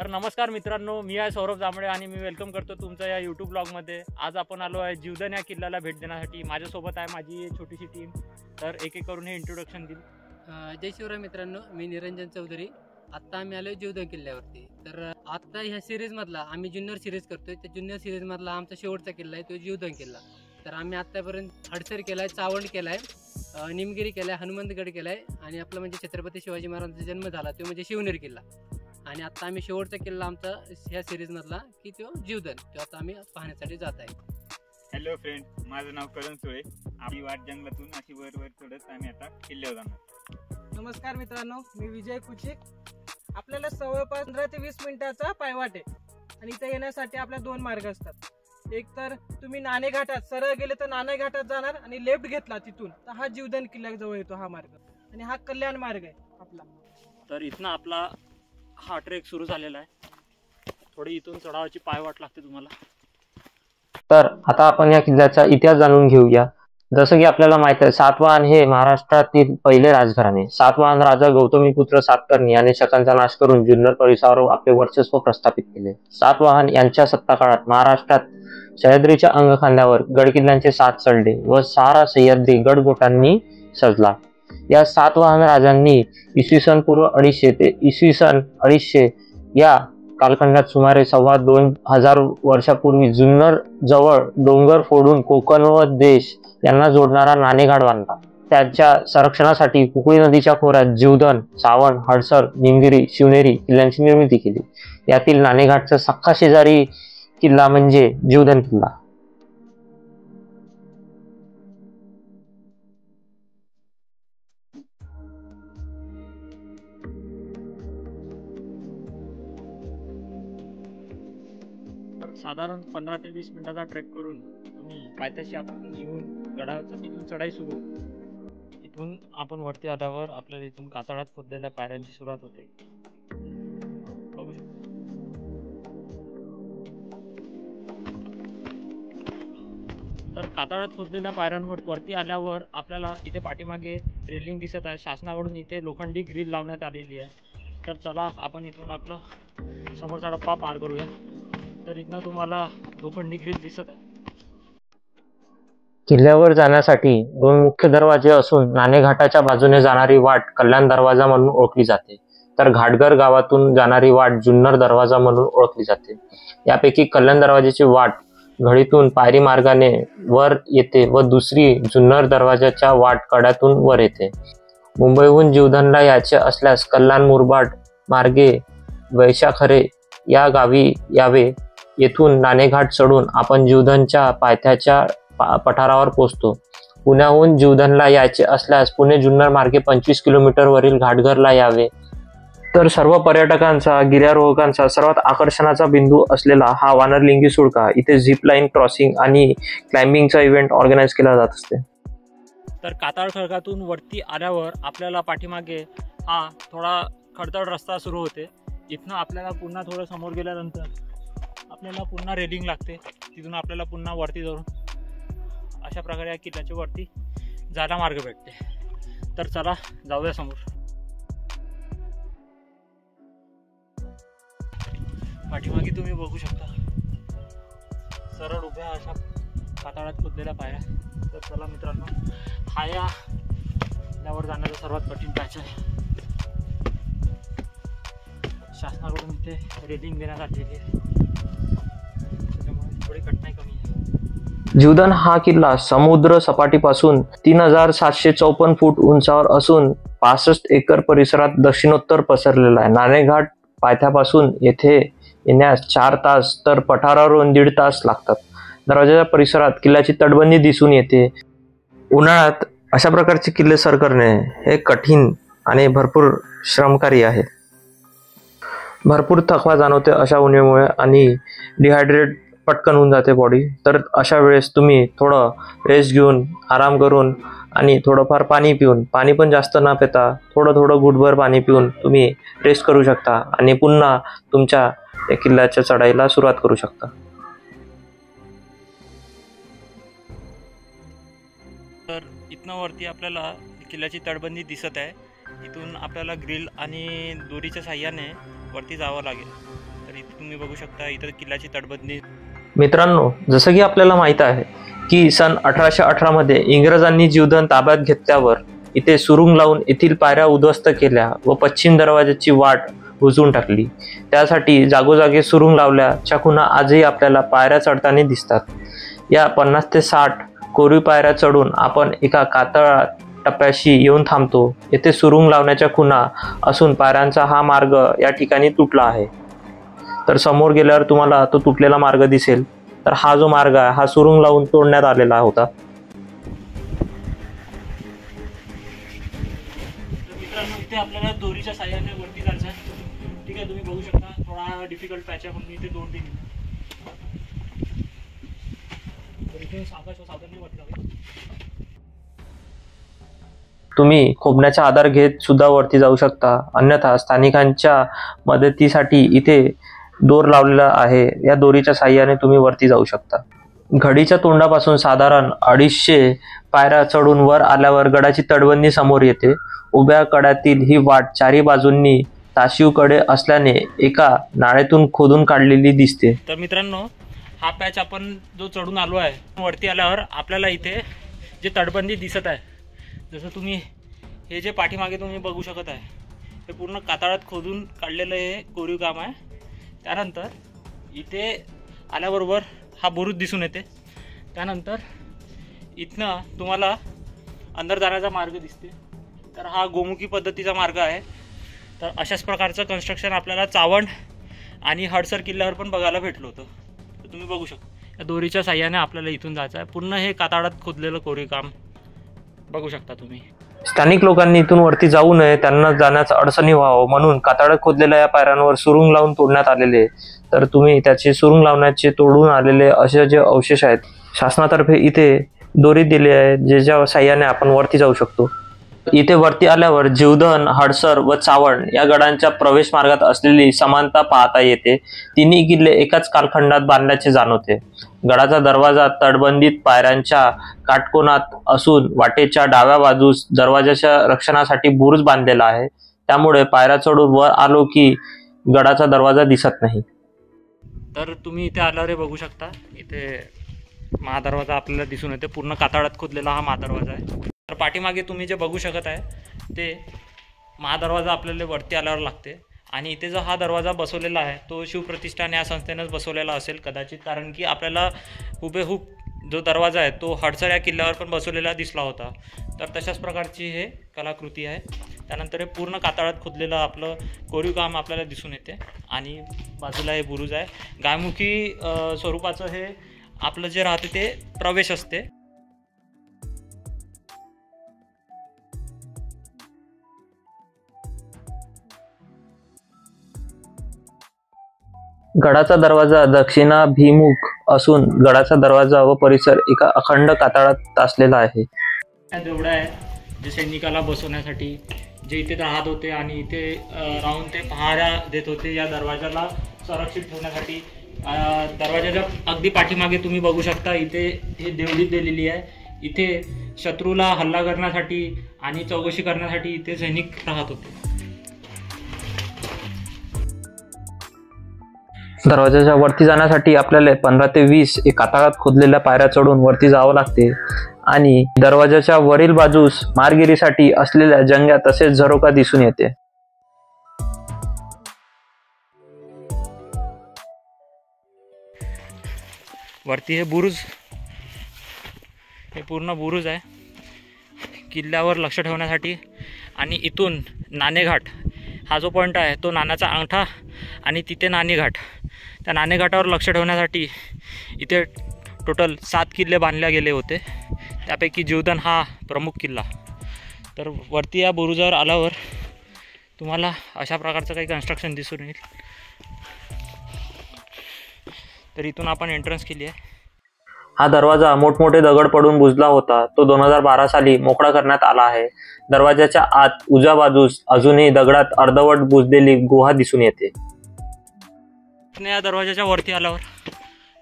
तर नमस्कार मित्रांनो, मी आहे सौरभ जांभळे आणि मी वेलकम करतो तुमचं या यूट्यूब ब्लॉगमध्ये। आज आपण आलो आहे जीवधन या किल्ल्याला भेट देण्यासाठी। माझ्यासोबत आहे माझी छोटीशी टीम। तर एक एक करून हे इंट्रोडक्शन देईल। जय शिवराय मित्रांनो, मी निरंजन चौधरी। आत्ता आम्ही आलो जीवधन किल्ल्यावरती। तर आत्ता ह्या सिरीजमधला आम्ही ज्युनियर सिरीज करतोय, त्या ज्युनियर सिरीजमधला आमचा शेवटचा किल्ला आहे तो जीवधन किल्ला। तर आम्ही आत्तापर्यंत हडसर केलाय, चावंड केलाय, निमगिरी केलाय, हनुमंतगड केलाय आणि आपला म्हणजे छत्रपती शिवाजी महाराजांचा जन्म झाला तो म्हणजे शिवनेरी किल्ला। आणि आता आम्ही शेवटचा किल्ला आमचा ह्या सिरीजमधला की तो जीवधन, तो आता आम्ही पाहण्यासाठी जात आहे। हॅलो फ्रेंड, माझं नाव करण सुळे। आपली वाट जंगलातून अशी वर चढत आम्ही आता किल्ल्यावर जाणार। नमस्कार मित्रांनो, मी विजय कुचिक। आपल्याला जवळपास 15 ते 20 मिनिटाचा पायवाट आहे आणि इथे येण्यासाठी आपल्या 2 मार्ग असतात। एक तर तुम्ही नाणे घाटात सरळ गेले तर नाणे घाटात जाणार आणि लेफ्ट घेतला तिथून तर हा जीवधन किल्ल्याजवळ येतो हा मार्ग, आणि हा कल्याण मार्ग आहे आपला। तर इथनं आपला हा ट्रेक सुरू झालेला आहे। थोडी इथून चढावाची पायवाट लागते तुम्हाला। तर आता आपण या किल्ल्याचा इतिहास जाणून घेऊया। जसं की आपल्याला माहित आहे, सातवाहन हे महाराष्ट्रातील पहिले राजघराणे। सातवाहन राजा गौतमीपुत्र सातकर्णी याने शकांचा नाश करून जुन्नर परिसरावर आपले वर्चस्व प्रस्थापित केले। सातवाहन यांच्या सत्ता काळात महाराष्ट्रात सह्याद्रीच्या अंगखांद्यावर गडकिल्ल्यांचे 7 चढले व सारा सह्याद्री गडगोटांनी सजला। या सातवाहन राजांनी इसवी सन पूर्व 250 ते इसवी सन 250 या कालखंडात सुमारे 2,500 वर्षापूर्वी जुन्नर जवळ डोंगर फोडून कोकण व देश यांना जोडणारा नाणेघाट बांधला। त्याच्या संरक्षणासाठी कुकळी नदीच्या खोऱ्यात जीवधन, चावंड, हडसर, निमगिरी, शिवनेरी किल्ल्यांची निर्मिती केली। यातील नाणेघाटचा सख्खा शेजारी किल्ला म्हणजे जीवधन किल्ला। साधारण 15 ते 20 मिनिटाचा ट्रेक करून तुम्ही पायथ्याशी आपण येऊन गडावरचा तिथून चढाई सुरू। इथून आपण वरती आल्यावर आपल्याला इथून कातळात खोदलेल्या पायऱ्यांची सुरुवात होते। बघू शकता। तर कातळात खोदलेल्या पायऱ्यांवर वरती आल्यावर आपल्याला इथे पाठीमागे रेलिंग दिसत आहे। शासनाकडून इथे लोखंडी ग्रिल लावण्यात आलेली आहे। तर चला आपण इथून आपलं समोरचा टप्पा पार करूया। तर इथनं तुम्हाला लोखंडी ग्रिल दिसत आहे। किल्ल्यावर जाण्यासाठी 2 मुख्य दरवाजे असून नाणेघाटाच्या बाजूने जाणारी वाट कल्याण दरवाजा म्हणून ओळखली जाते, तर घाटघर गावातून जाणारी वाट जुन्नर दरवाजा म्हणून ओळखली जाते। यापैकी कल्याण दरवाजाची वाट घडीतून पायरी मार्गाने वर येते व दुसरी जुन्नर दरवाजाच्या वाट कड्यातून वर येते। मुंबईहून जीवधनला यायचे असल्यास कल्याण मुरबाड मार्गे वैशाखरे या गावी यावे। येथून नाणेघाट चढून आपण जीवधनच्या पायथ्याच्या पठारावर पोहोचतो। पुण्याहून जीवधनला यायचे असल्यास पुणे जुन्नर मार्गे 25 किलोमीटर वरील घाटघरला यावे। तर सर्व पर्यटकांचा, गिर्यारोहकांचा सर्वात आकर्षणाचा बिंदू असलेला हा वानरलिंगी सुळका, इथे झिप लाईन क्रॉसिंग आणि क्लाइम्बिंगचा इव्हेंट ऑर्गनाईज केला जात असते। तर कातळ खडकातून वरती आल्यावर आपल्याला पाठीमागे हा थोडा खडतर रस्ता सुरू होते। इथनं आपल्याला पुन्हा थोडं समोर गेल्यानंतर आपल्याला पुन्हा रेलिंग लागते। तिथून आपल्याला पुन्हा वरती जाऊन अशा प्रकारे या किल्ल्याच्या वरती जायला मार्ग भेटते। तर चला जाऊया समोर। पाठीमागे तुम्ही बघू शकता सरळ उभ्या अशा कातळात खोदलेल्या पायऱ्या। तर चला मित्रांनो, हा या किल्ल्यावर जाण्याचा सर्वात कठीण पॅच आहे। शासनाकडून इथे रेलिंग देण्यात आलेली आहे, त्याच्यामुळे थोडी कठीणाई कमी आहे। जीवधन हा किल्ला समुद्र सपाटीपासून 3,754 फूट उंचावर असून 65 एकर परिसरात दक्षिणोत्तर पसरलेला आहे। नाणेघाट पायथ्यापासून येथे येण्यास 4 तास तर पठारावरून 1.5 तास लागतात। दरवाजाच्या परिसरात किल्ल्याची तटबंदी दिसून येते। उन्हाळ्यात अशा प्रकारचे किल्ले सर करणे हे कठीण आणि भरपूर श्रमकारी आहे। भरपूर थकवा जाणवते अशा उन्हामुळे आणि डिहायड्रेट पटकन होऊन जाते बॉडी। तर अशा वेळेस तुम्ही थोडं रेस्ट घेऊन, आराम करून आणि थोडंफार पाणी पिऊन, पाणी पण जास्त न पिता थोडं घुटभर पाणी पिऊन तुम्ही रेस्ट करू शकता आणि पुन्हा तुमच्या या किल्ल्याच्या चढाईला सुरुवात करू शकता। तर इथनं वरती आपल्याला किल्ल्याची तटबंदी दिसत आहे। इथून आपल्याला ग्रिल आणि दोरीच्या साहाय्याने वरती जावं लागेल। तुम्ही बघू शकता इथं किल्ल्याची तटबंदी. मित्रांनो, जसं की आपल्याला माहित आहे की सन 1818 मध्ये इंग्रजांनी जीवधन ताब्यात घेतल्यावर इथे सुरुंग लावून येथील पायऱ्या उद्ध्वस्त केल्या व पश्चिम दरवाजाची वाट बुजवून टाकली. त्यासाठी जागोजागी सुरुंग लावल्याच्या खुणा आजही आपल्याला पायऱ्या चढताना दिसतात. या 50 ते 60 कोरीव पायऱ्या चढून आपण एका कातळ टप्प्याशी येऊन थांबतो. येथे सुरुंग लावण्याच्या खुणा असून पायऱ्यांचा हा मार्ग या ठिकाणी तुटला आहे. तर समोर गेल्यावर तुम्हाला तो तुटलेला मार्ग दिसेल. तर हा जो मार्ग आहे हा सुरुंग लावून तोडण्यात आलेला होता. मित्रांनो, इथे आपल्याला दोरीच्या साह्याने वरती जायचं आहे. ठीक आहे, तुम्ही बघू शकता थोडा डिफिकल्ट पॅच आहे म्हणून इथे दोन दिली. तर इथे सावधानी वरती जावे. तुम्ही खोबण्याचा आधार घेत सुद्धा वरती जाऊ शकता. अन्यथा स्थानिकांच्या मदतीसाठी इथे दोर लावलेला आहे. या दोरीच्या साह्याने तुम्ही वरती जाऊ शकता. घडीच्या तोंडापासून साधारण 250 पायऱ्या चढून वर आल्यावर गडाची तटबंदी समोर येते. उभ्या कड्यातील ही वाट चारी बाजूंनी ताशीवकडे असल्याने एका नाळेतून खोदून काढलेली दिसते. तर मित्रांनो, हा पॅच आपण जो चढून आलो आहे, वरती आल्यावर आपल्याला इथे जे तटबंदी दिसत आहे, जसं तुम्ही हे जे पाठीमागे तुम्ही बघू शकत आहे, हे पूर्ण कातळात खोदून काढलेलं हे कोरीव काम आहे. त्यानंतर इथे आल्याबरोबर हा बुरुज दिसून येते. त्यानंतर इथनं तुम्हाला अंदर जाण्याचा मार्ग दिसते. तर हा गोमुखी पद्धतीचा मार्ग आहे. तर अशाच प्रकारचं कन्स्ट्रक्शन आपल्याला चावंड आणि हडसर किल्ल्यावर पण बघायला भेटलं होतं. तर तुम्ही बघू शकता या दोरीच्या साह्याने आपल्याला इथून जायचं आहे. पूर्ण हे कातळात खोदलेलं कोरीव काम बघू शकता तुम्ही. स्थानिक लोकांनी इथून वरती जाऊ नये, त्यांना जाण्यास अडचणी व्हावं म्हणून कातळात खोदलेल्या या पायऱ्यांवर सुरुंग लावून तोडण्यात आलेले. तर तुम्ही त्याचे सुरुंग लावण्याचे तोडून आलेले असे जे अवशेष आहेत, शासनातर्फे इथे दोरी दिली आहे, ज्याच्या साह्याने आपण वरती जाऊ शकतो. इथे वरती आल्यावर जीवधन, हडसर व चावंड या गडांच्या प्रवेश मार्गात असलेली समानता पाहता येते. तिन्ही किल्ले एकाच कालखंडात बांधल्याचे जाणवते. गडाचा दरवाजा तटबंदीत पायऱ्यांच्या काटकोनात असून वाटेच्या डाव्या बाजूस दरवाजाच्या रक्षणासाठी बुरुज बांधलेला आहे. त्यामुळे पायऱ्या चढून वर आलो की गडाचा दरवाजा दिसत नाही. तर तुम्ही इथे आल्यावर बघू शकता, इथे महादरवाजा आपल्याला दिसून येते. पूर्ण कातळात खोदलेला हा महादरवाजा आहे. तर पाठीमागे तुम्ही जे बघू शकत आहे ते महादरवाजा आपल्याला वरती आल्यावर लागते. आणि इथे जो हा दरवाजा बसवलेला आहे तो शिवप्रतिष्ठान या संस्थेनंच बसवलेला असेल कदाचित, कारण की आपल्याला हुबेहूब जो दरवाजा आहे तो हडसर या किल्ल्यावर पण बसवलेला दिसला होता. तर तशाच प्रकारची हे कलाकृती आहे. त्यानंतर हे पूर्ण कातळात खोदलेलं आपलं कोरीव काम आपल्याला दिसून येते. आणि बाजूला हे बुरुज आहे. गायमुखी स्वरूपाचं हे आपलं जे राहते ते प्रवेश असते. गडाचा दरवाजा दक्षिणाभिमुख असून गडाचा दरवाजा व परिसर एका अखंड कातळात असलेला आहे. देवढं आहे जे सैनिकाला बसवण्यासाठी, जे इथे राहत होते आणि इथे राहून ते पहारा देत होते या दरवाजाला संरक्षित ठेवण्यासाठी. दरवाजाच्या अगदी पाठीमागे तुम्ही बघू शकता इथे हे देवडी दिलेली आहे. इथे शत्रूला हल्ला करण्यासाठी आणि चौकशी करण्यासाठी इथे सैनिक राहत होते. दरवाजाच्या वरती जाण्यासाठी आपल्याला 15 ते 20 कातळात खोदलेल्या पायऱ्या चढून वरती जावं लागते. आणि दरवाजाच्या वरील बाजूस मारगिरीसाठी असलेल्या जंग्या तसेच झरोका दिसून येते. वरती हे बुरुज, हे पूर्ण बुरुज आहे किल्ल्यावर लक्ष ठेवण्यासाठी. आणि इथून नाणेघाट हा जो पॉईंट आहे तो नाण्याचा अंगठा आणि तिथे नाणेघाट, त्या नाणेघाटावर लक्ष ठेवण्यासाठी इथे टोटल 7 किल्ले बांधले गेले होते. त्यापैकी जीवधन हा प्रमुख किल्ला. तर वरती या बुरुजावर आल्यावर तुम्हाला अशा प्रकारचं काही कन्स्ट्रक्शन दिसून येईल. तर इथून आपण एंट्रन्स केली आहे. हा दरवाजा मोठमोठे दगड पडून बुजला होता. तो 2012 साली मोकळा करण्यात आला आहे. दरवाजाच्या आत उजव्या बाजूस अजूनही दगडात अर्धवट बुजलेली गुहा दिसून येते. या दरवाजाच्या वरती आल्यावर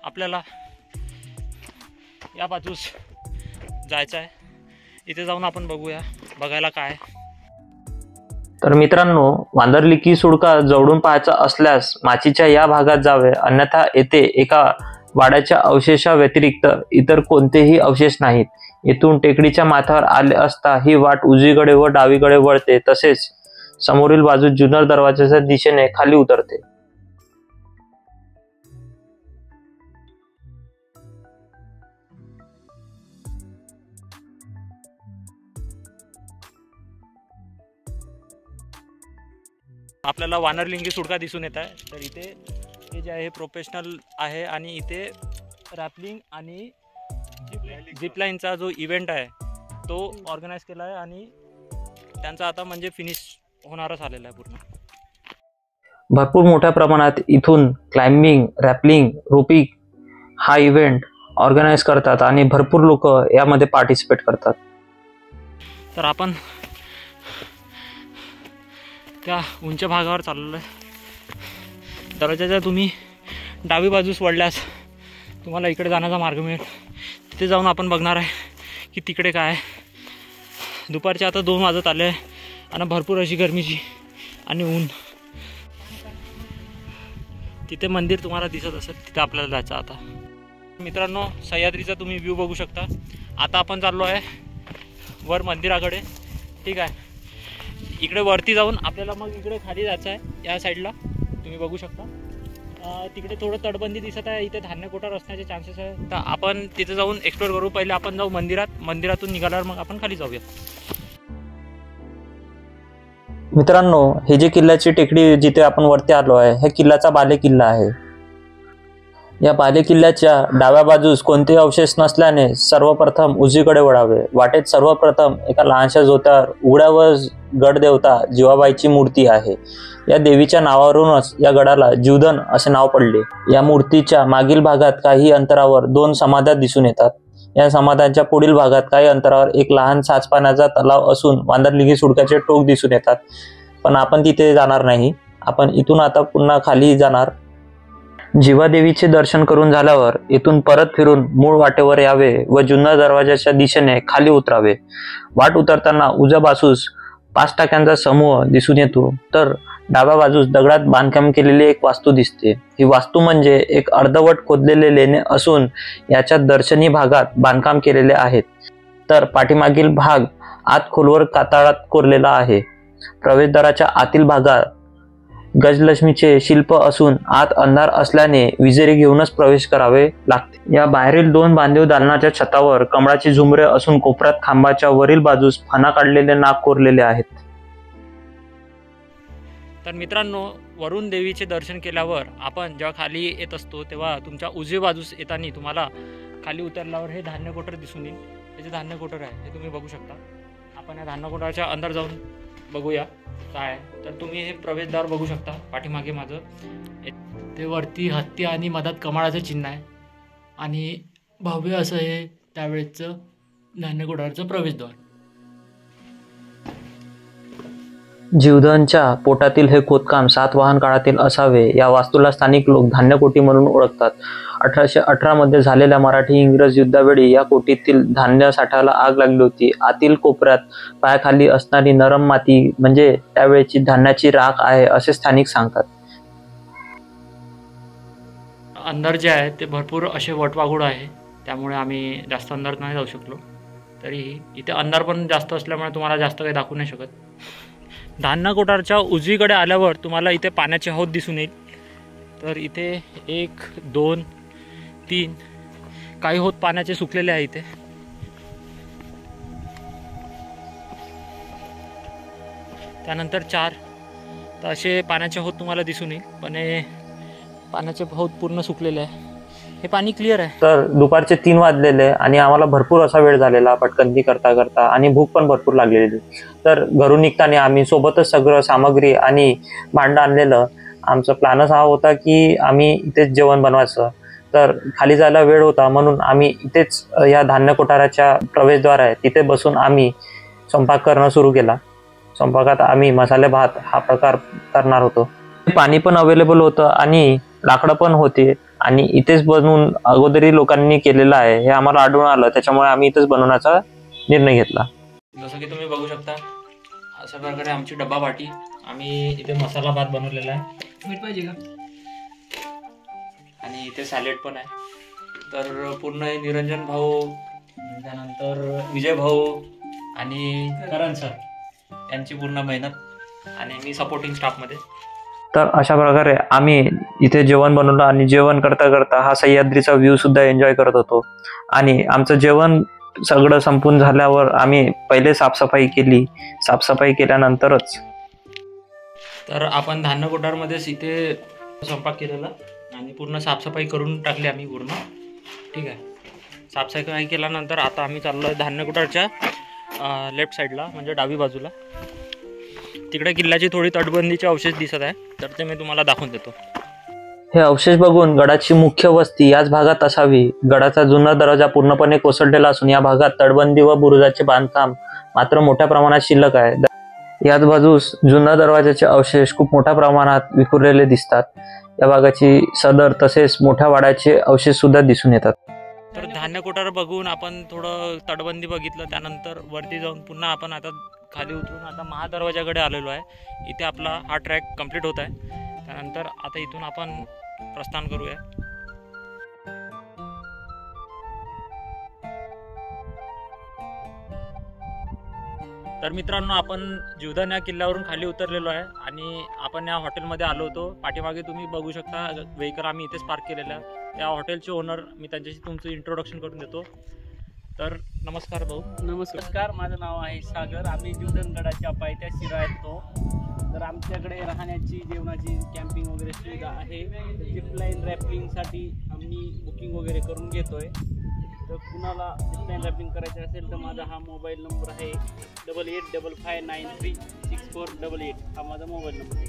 आपल्याला या बाजूस जायचं आहे. इथे जाऊन आपण बघूया बघायला काय. तर मित्रांनो, वांदरलिकी सुडका जवळून पाहायचा असल्यास माचीच्या या भागात जावे, अन्यथा येथे एका वाड्याच्या अवशेषाव्यतिरिक्त इतर कोणतेही अवशेष नाहीत. येथून टेकडीच्या माथ्यावर आले असता ही वाट उजवीकडे व डावीकडे वळते, तसेच समोरील बाजूस जुन्नर दरवाजाच्या दिशेने खाली उतरते. आपल्याला वानरलिंगी सुडका दिसून येत आहे. तर इथे हे जे आहे प्रोफेशनल आहे आणि इथे रॅपलिंग आणि झिपलाईनचा जो इव्हेंट आहे तो ऑर्गनाईज केला आहे आणि त्यांचा आता म्हणजे फिनिश होणारच आलेला आहे पूर्ण. भरपूर मोठ्या प्रमाणात इथून क्लाइम्बिंग, रॅपलिंग, रोपिंग हा इव्हेंट ऑर्गनाईज करतात आणि भरपूर लोक यामध्ये पार्टिसिपेट करतात. तर आपण त्या उंच भागावर चाललेलो आहे. दरवाजाच्या तुम्ही डावी बाजूस वळल्यास तुम्हाला इकडे जाण्याचा मार्ग मिळेल. तिथे जाऊन आपण बघणार आहे की तिकडे काय आहे. दुपारचे आता 2 वाजत आले आहे आणि भरपूर अशी गरमीची आणि ऊन. तिथे मंदिर तुम्हाला दिसत असेल, तिथे आपल्याला जायचं. आता मित्रांनो, सह्याद्रीचा तुम्ही व्ह्यू बघू शकता. आता आपण चाललो आहे वर मंदिराकडे. ठीक आहे, इकडे वरती जाऊन आपल्याला मग इकडे खाली जायचं आहे. या साईडला तुम्ही बघू शकता तिकडे थोडं तटबंदी दिसत आहे. इथे धान्य कोठार असण्याचे चान्सेस आहे. तर आपण तिथे जाऊन एक्सप्लोर करू. पहिले आपण जाऊ मंदिरात. मंदिरातून निघाल्यावर मग आपण खाली जाऊया. मित्रांनो, हे जे किल्ल्याची टेकडी जिथे आपण वरती आलो आहे, हे किल्ल्याचा बाले किल्ला आहे. या बाले किल्ल्याच्या डाव्या बाजूस कोणतेही अवशेष नसल्याने सर्वप्रथम उजवीकडे वळावे. वाटेत सर्वप्रथम एका लहानशा झोत्यावर उघड्यावर गडदेवता जिवाबाईची मूर्ती आहे. या देवीच्या नावावरूनच या गडाला जीवधन असे नाव पडले. या मूर्तीच्या मागील भागात काही अंतरावर 2 समाध्या दिसून येतात. या समाध्यांच्या पुढील भागात काही अंतरावर एक लहान साचपाण्याचा तलाव असून वांदरलिंगी सुडकाचे टोक दिसून येतात. पण आपण तिथे जाणार नाही. आपण इथून आता पुन्हा खाली जाणार. जीवादेवीचे दर्शन करून झाल्यावर इथून परत फिरून मूळ वाटेवर यावे व जुन्नर दरवाजाच्या दिशेने खाली उतरावे. वाट उतरताना उजव्या बाजूस 5 टाक्यांचा समूह दिसून येतो. तर डाव्या बाजूस दगडात बांधकाम केलेली एक वास्तू दिसते. ही वास्तू म्हणजे एक अर्धवट खोदलेले लेणे असून याच्या दर्शनी भागात बांधकाम केलेले आहेत. तर पाठीमागील भाग आत खोलवर कातळात कोरलेला आहे. प्रवेशद्वाराच्या आतील भागात गजलक्ष्मीचे शिल्प असून आत अंधार असल्याने विजेरी घेऊनच प्रवेश करावे लागते. या बाहेरील 2 बांधीव दालनाच्या छतावर कमळाची झुमरे असून कोपऱ्यात खांबाच्या वरील बाजूस फणा काढलेले नाग कोरलेले आहेत. तर मित्रांनो, वरुण देवीचे दर्शन केल्यावर आपण जेव्हा खाली येत असतो तेव्हा तुमच्या उजवी बाजूस येताना तुम्हाला खाली उतरल्यावर हे धान्य कोटर दिसून येईल. हे जे धान्य कोटर आहे हे तुम्ही बघू शकता. आपण या धान्य कोटराच्या अंदर जाऊन बघूया काय आहे. तर तुम्ही हे प्रवेशद्वार बघू शकता. पाठीमागे माझं ते वरती हत्ती आणि मधात कमळाचं चिन्ह आहे आणि भव्य असं हे त्यावेळेचं धान्य कोठारचं प्रवेशद्वार. जीवधनच्या पोटातील हे खोदकाम सातवाहन काळातील असावे. या वास्तूला स्थानिक लोक धान्यकोठी म्हणून ओळखतात. 1818 मध्ये झालेल्या मराठी इंग्रज युद्धावेळी या कोठीतील धान्य साठ्याला आग लागली होती. आतील कोपऱ्यात पायाखाली असणारी नरम माती म्हणजे त्यावेळेची धान्याची राख आहे असे स्थानिक सांगतात. अंदर जे आहे ते भरपूर असे वटवाघूळ आहे, त्यामुळे आम्ही जास्त अंदर नाही जाऊ शकलो. तरीही इथे अंधार पण जास्त असल्यामुळे तुम्हाला जास्त काही दाखवू नाही शकत. धान्य कोठारच्या उजवीकडे आल्यावर तुम्हाला इथे पाण्याचे हौद दिसून येईल. तर इथे 1, 2, 3 काही हौद पाण्याचे सुकलेले आहे इथे. त्यानंतर 4 तर असे पाण्याचे हौद तुम्हाला दिसून येईल. पण हे पाण्याचे हौद पूर्ण सुकलेले आहे. हे पाणी क्लिअर आहे. तर दुपारचे 3 वाजलेले आणि आम्हाला भरपूर असा वेळ झालेला पटकन करता करता आणि भूक पण भरपूर लागलेली. तर घरून निघताना आम्ही सोबतच सगळं सामग्री आणि भांडं आणलेलं. आमचा प्लॅनच हा होता की आम्ही इथेच जेवण बनवायचं. तर खाली जायला वेळ होता म्हणून आम्ही इथेच या धान्य कोठाराच्या प्रवेशद्वार आहे तिथे बसून आम्ही स्वयंपाक करणं सुरू केला. स्वयंपाकात आम्ही मसाले भात हा प्रकार करणार होतो. पाणी पण अवेलेबल होतं आणि लाकडं पण होते आणि इथेच बनवून अगोदरी लोकांनी केलेलं आहे हे आम्हाला आढळून आलं. त्याच्यामुळे आम्ही इथेच बनवण्याचा निर्णय घेतला. जसं की तुम्ही बघू शकता अशा प्रकारे आमची डब्बा पाटी, आम्ही इथे मसाला भात बनवलेला आहे मीठ पाहिजे का? आणि इथे सॅलेड पण आहे. तर पूर्ण हे निरंजन भाऊ, त्यानंतर विजय भाऊ आणि करण सर यांची पूर्ण मेहनत आणि मी सपोर्टिंग स्टाफमध्ये. तर अशा प्रकारे आम्ही इथे जेवण बनवलं आणि जेवण करता करता हा सह्याद्रीचा व्ह्यू सुद्धा एन्जॉय करत होतो. आणि आमचं जेवण सगळं संपून झाल्यावर आम्ही पहिले साफसफाई केली. साफसफाई केल्यानंतरच तर आपण धान्य कोठारमध्येच इथे स्वयंपाक केलेला आणि पूर्ण साफसफाई करून टाकली आम्ही पूर्ण. ठीक आहे, साफसफाई केल्यानंतर आता आम्ही चाललो आहे धान्य कोठारच्या लेफ्ट साईडला, म्हणजे डावी बाजूला. तिकडे किल्ल्याची थोडी तटबंदीचे अवशेष दिसत आहे, तर ते मी तुम्हाला दाखवून देतो. हे अवशेष बघून गडाची मुख्य वस्ती याच भागात असावी. गडाचा जुना दरवाजा पूर्णपणे कोसळलेला असून या भागात तटबंदी व बुरुजाचे बांधकाम मात्र मोठ्या प्रमाणात शिल्लक आहे. याच बाजूस जुना दरवाजाचे अवशेष खूप मोठ्या प्रमाणात विखुरलेले दिसतात. या भागाची सदर तसेच मोठ्या वाड्याचे अवशेष सुद्धा दिसून येतात. तर धान्य कोठार बघून आपण थोडं तटबंदी बघितलं, त्यानंतर वरती जाऊन पुन्हा आपण आता खाली उतरून आता महादरवाजाकडे आलेलो आहे. इथे आपला हा ट्रॅक कंप्लीट होत आहे. त्यानंतर आता इथून आपण प्रस्थान करूया. तर मित्रांनो, आपण जीवदान या किल्ल्यावरून खाली उतरलेलो आहे आणि आपण या हॉटेलमध्ये आलो होतो. पाठीमागे तुम्ही बघू शकता व्हेकल आम्ही इथेच पार्क केलेला आहे. त्या हॉटेलचे ओनर, मी त्यांच्याशी तुमचं इंट्रोडक्शन करून देतो. तर नमस्कार भाऊ. नमस्कार, माझं नाव आहे सागर. आम्ही जीवधनगडाच्या पायथ्याशी राहतो. तर आमच्याकडे राहण्याची, जेवणाची, कॅम्पिंग वगैरे सुविधा आहे. झिपलाईन रॅपलिंगसाठी आम्ही बुकिंग वगैरे करून घेतोय. तर कुणाला झिपलाईन रॅपिंग करायचे असेल तर माझा हा मोबाईल नंबर आहे 8855936488. हा माझा मोबाईल नंबर आहे.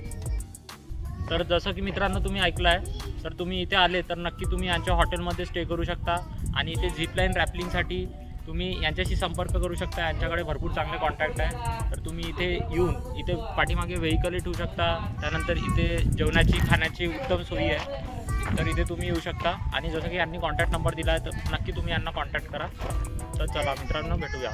तर जसं की मित्रांनो तुम्ही ऐकलं आहे, तर तुम्ही इथे आले तर नक्की तुम्ही यांच्या हॉटेलमध्ये स्टे करू शकता. आणि इथे झिपलाईन रॅपलिंगसाठी तुम्ही यांच्याशी संपर्क करू शकता. यांच्याकडे भरपूर चांगले कॉन्टॅक्ट आहे. तर तुम्ही इथे येऊन इथे पाठीमागे व्हेकलही ठेवू शकता. त्यानंतर इथे जेवणाची, खाण्याची उत्तम सोयी आहे. तर इथे तुम्ही येऊ शकता. आणि जसं की यांनी कॉन्टॅक्ट नंबर दिला आहे, तर नक्की तुम्ही यांना कॉन्टॅक्ट करा. तर चला मित्रांनो, भेटूया.